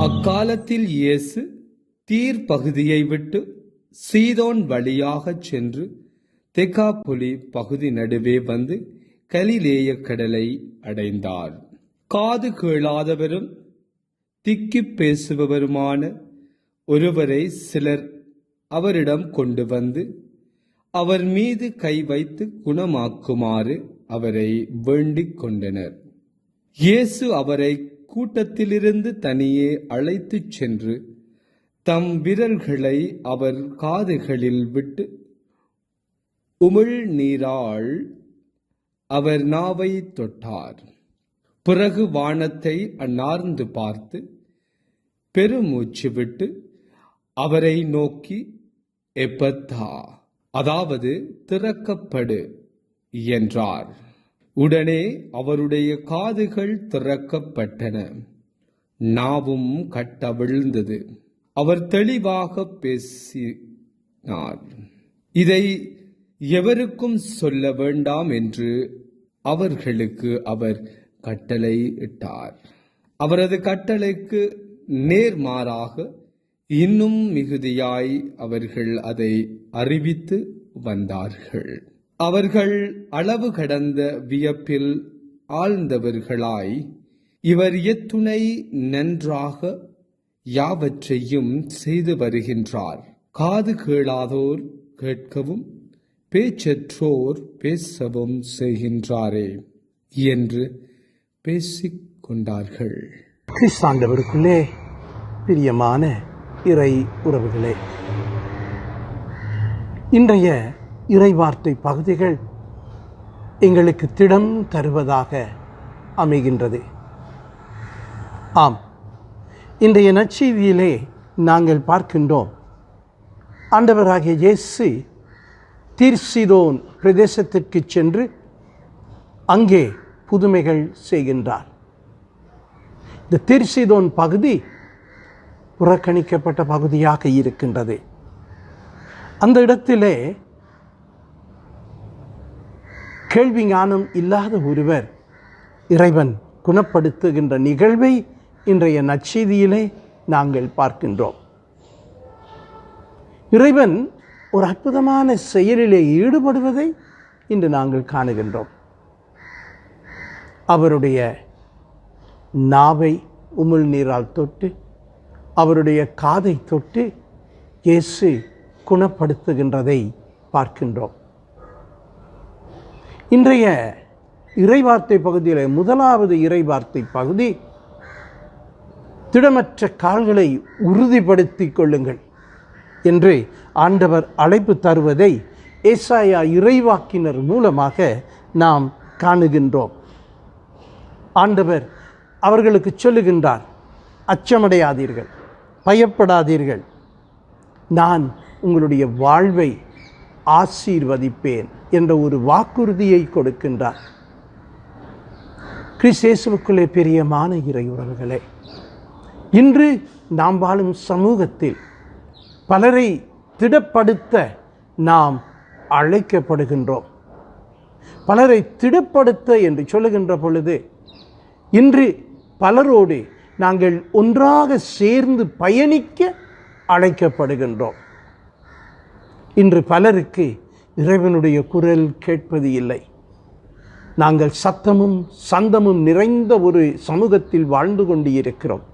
அக்காலத்தில் இயேசு தீர் பகுதியை விட்டு சீதோன் வழியாகச் சென்று தெக்காபொலி பகுதி நடுவே வந்து கலிலேய கடலை அடைந்தார். காது கேளாதவரும் திக்கிப் பேசுபவருமான ஒருவரை சிலர் அவரிடம் கொண்டு வந்து அவர் மீது கை வைத்து குணமாக்குமாறு அவரை வேண்டிக் கொண்டனர். இயேசு அவரை கூட்டத்திலிருந்து தனியே அழைத்துச் சென்று தம் விரல்களை அவர் காதுகளில் விட்டு உமிழ் நீரால் அவர் நாவை தொட்டார். பிறகு வானத்தை அண்ணார்ந்து பார்த்து பெருமூச்சு விட்டு அவரை நோக்கி எப்பத்தா, அதாவது திறக்கப்படு என்றார். உடனே அவருடைய காதுகள் திறக்கப்பட்டன, நாவும் கட்டவிழ்ந்தது, அவர் தெளிவாக பேசினார். இதை எவருக்கும் சொல்ல வேண்டாம் என்று அவர்களுக்கு அவர் கட்டளையிட்டார். அவரது கட்டளைக்கு நேர்மாறாக இன்னும் மிகுதியாய் அவர்கள் அதை அறிவித்து வந்தார்கள். அவர்கள் அளவு கடந்த வியப்பில் ஆழ்ந்தவர்களாய், இவர் எத்துணை நன்றாக யாவற்றையும் செய்து வருகின்றார், காது கேளாதோர் கேட்கவும் பேச்சற்றோர் பேசவும் செய்கின்றாரே என்று பேசிக் கொண்டார்கள். கிறிஸ்தாண்டவருக்குள்ளே பிரியமான இறை உறவுகளே, இன்றைய இறைவார்த்தை பகுதிகள் எங்களுக்கு திடம் தருவதாக அமைகின்றது. ஆம், இன்றைய நற்செய்தியிலே நாங்கள் பார்க்கின்றோம், ஆண்டவராகிய இயேசு தீர்சீதோன் பிரதேசத்திற்கு சென்று அங்கே புதுமைகள் செய்கின்றார். இந்த தீர்சீதோன் பகுதி புறக்கணிக்கப்பட்ட பகுதியாக இருக்கின்றது. அந்த இடத்திலே கேள்வி ஞானம் இல்லாத ஒருவர் இறைவன் குணப்படுத்துகின்ற நிகழ்வை இன்றைய நற்செய்தியிலே நாங்கள் பார்க்கின்றோம். இறைவன் ஒரு அற்புதமான செயலிலே ஈடுபடுவதை இன்று நாங்கள் காணுகின்றோம். அவருடைய நாவை உமிழ் நீரால் தொட்டு அவருடைய காதை தொட்டு இயேசு குணப்படுத்துகின்றதை பார்க்கின்றோம். இன்றைய இறைவார்த்தை பகுதியில் முதலாவது இறைவார்த்தை பகுதி, திடமற்ற கால்களை உறுதிப்படுத்திக் கொள்ளுங்கள் என்று ஆண்டவர் அழைப்பு தருவதை ஏசாயா இறைவாக்கினர் மூலமாக நாம் காணுகின்றோம். ஆண்டவர் அவர்களுக்கு சொல்லுகின்றார், அச்சமடையாதீர்கள், பயப்படாதீர்கள், நான் உங்களுடைய வாழ்வை ஆசீர்வதிப்பேன் என்ற ஒரு வாக்குறுதியை கொடுக்கின்றார். கிறிஸ்தேசுவுக்குள்ளே பிரியமான இறை உறவுகளே, இன்று நாம் வாழும் சமூகத்தில் பலரை திடப்படுத்த நாம் அழைக்கப்படுகின்றோம். பலரை திடப்படுத்த என்று சொல்லுகின்ற பொழுது இன்று பலரோடு நாங்கள் ஒன்றாக சேர்ந்து பயணிக்க அழைக்கப்படுகின்றோம். இன்று பலருக்கு இறைவனுடைய குரல் கேட்பது இல்லை. நாங்கள் சத்தமும் சந்தமும் நிறைந்த ஒரு சமூகத்தில் வாழ்ந்து கொண்டு இருக்கிறோம்.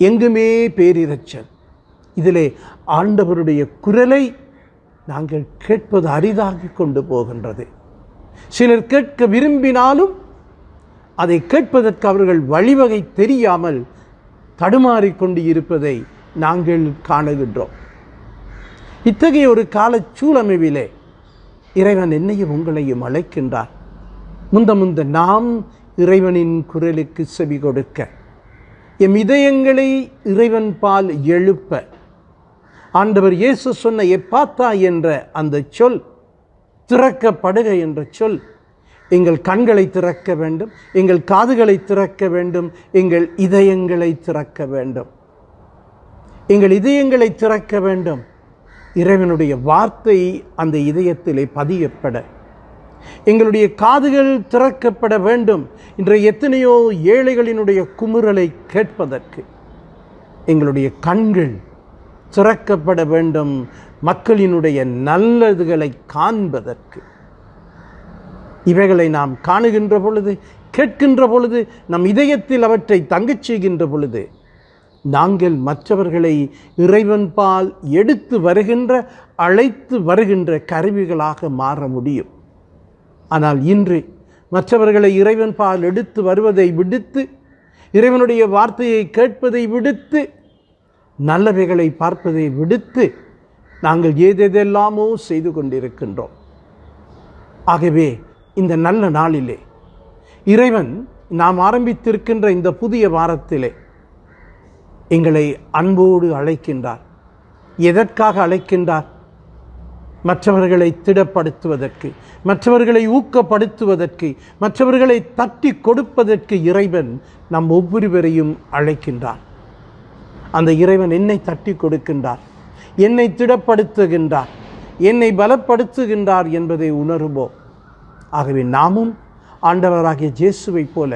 எங்குமே பேரிரைச்சல். இதிலே ஆண்டவருடைய குரலை நாங்கள் கேட்பது அரிதாகி கொண்டு போகின்றது. சிலர் கேட்க விரும்பினாலும் அதை கேட்பதற்கு அவர்கள் வழிவகை தெரியாமல் தடுமாறிக்கொண்டு இருப்பதை நாங்கள் காணுகின்றோம். இத்தகைய ஒரு காலச்சூழமைவிலே இறைவன் என்னையும் உங்களையும் அழைக்கின்றார். முந்த நாம் இறைவனின் குரலுக்கு செவி கொடுக்க, எம் இதயங்களை இறைவன் பால் எழுப்ப, ஆண்டவர் இயேசு சொன்ன எப்பாத்தா என்ற அந்த சொல், திறக்கப்படுக என்ற சொல் எங்கள் கண்களை திறக்க வேண்டும், எங்கள் காதுகளை திறக்க வேண்டும், எங்கள் இதயங்களை திறக்க வேண்டும். எங்கள் இதயங்களை திறக்க வேண்டும். இறைவனுடைய வார்த்தை அந்த இதயத்திலே பதியப்பட எங்களுடைய காதுகள் திறக்கப்பட வேண்டும். இன்றைய எத்தனையோ ஏழைகளினுடைய குமுறலை கேட்பதற்கு. எங்களுடைய கண்கள் திறக்கப்பட வேண்டும், மக்களினுடைய நல்லதுகளை காண்பதற்கு. இவைகளை நாம் காணுகின்ற பொழுது, கேட்கின்ற பொழுது, நம் இதயத்தில் அவற்றை தங்கச் செய்கின்ற பொழுது, நாங்கள் மற்றவர்களை இறைவன்பால் எடுத்து வருகின்ற, அழைத்து வருகின்ற கருவிகளாக மாற முடியும். ஆனால் இன்று மற்றவர்களை இறைவன்பால் எடுத்து வருவதை விடுத்து, இறைவனுடைய வார்த்தையை கேட்பதை விடுத்து, நல்லவைகளை பார்ப்பதை விடுத்து நாங்கள் ஏதெல்லாமோ செய்து கொண்டிருக்கின்றோம். ஆகவே இந்த நல்ல நாளிலே இறைவன் நாம் ஆரம்பித்திருக்கின்ற இந்த புதிய வாரத்திலே எங்களை அன்போடு அழைக்கின்றார். எதற்காக அழைக்கின்றார்? மற்றவர்களை திடப்படுத்துவதற்கு, மற்றவர்களை ஊக்கப்படுத்துவதற்கு, மற்றவர்களை தட்டி கொடுப்பதற்கு இறைவன் நம் ஒவ்வொருவரையும் அழைக்கின்றார். அந்த இறைவன் என்னை தட்டி கொடுக்கின்றார், என்னை திடப்படுத்துகின்றார், என்னை பலப்படுத்துகின்றார் என்பதை உணருவோம். ஆகவே நாமும் ஆண்டவராகிய இயேசுவை போல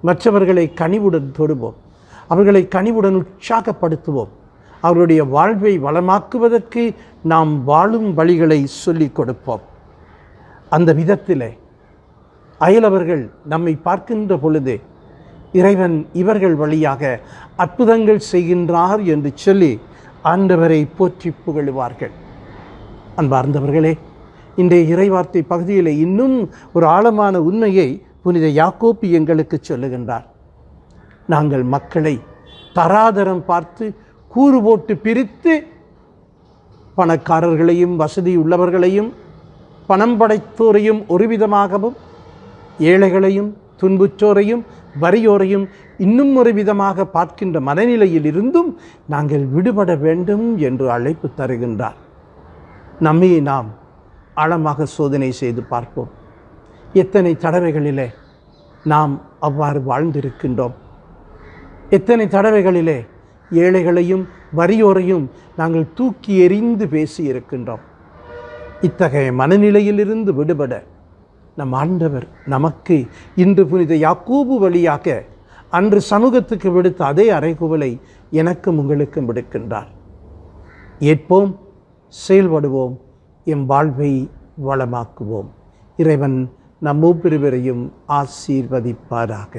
மற்றவர்களை கனிவுடன் தொடுவோம், அவர்களை கனிவுடன் உற்சாகப்படுத்துவோம். அவருடைய வாழ்வை வளமாக்குவதற்கு நாம் வாழும் வழிகளை சொல்லிக் கொடுப்போம். அந்த விதத்திலே அயலவர்கள் நம்மை பார்க்கின்ற பொழுது இறைவன் இவர்கள் வழியாக அற்புதங்கள் செய்கின்றார் என்று சொல்லி ஆண்டவரை போற்றி புகழுவார்கள். அன்பார்ந்தவர்களே, இன்றைய இறைவார்த்தை பகுதியில் இன்னும் ஒரு ஆழமான உண்மையை புனித யாக்கோப்பு எங்களுக்கு சொல்லுகின்றார். நாங்கள் மக்களை தராதரம் பார்த்து கூறு போட்டு பிரித்து பணக்காரர்களையும் வசதி உள்ளவர்களையும் பணம் படைத்தோரையும் ஒரு விதமாகவும், ஏழைகளையும் துன்புற்றோரையும் வறியோரையும் இன்னும் ஒரு விதமாக பார்க்கின்ற மனநிலையில் இருந்தும் நாங்கள் விடுபட வேண்டும் என்று அழைப்பு தருகின்றார். நம்மை நாம் ஆழமாக சோதனை செய்து பார்ப்போம். எத்தனை தடவைகளிலே நாம் அவ்வாறு வாழ்ந்திருக்கின்றோம்? எத்தனை தடவைகளிலே ஏழைகளையும் வறியோரையும் நாங்கள் தூக்கி எறிந்து பேசியிருக்கின்றோம்? இத்தகைய மனநிலையிலிருந்து விடுபட நம் ஆண்டவர் நமக்கு இன்று புனித யாக்கோபு வழியாக அன்று சமூகத்துக்கு விடுத்த அதே அறைகூவலை எனக்கும் உங்களுக்கும் விடுக்கின்றார். ஏற்போம், செயல்படுவோம், எம் வாழ்வை வளமாக்குவோம். இறைவன் நம் ஒவ்வொருவரையும் ஆசீர்வதிப்பாராக.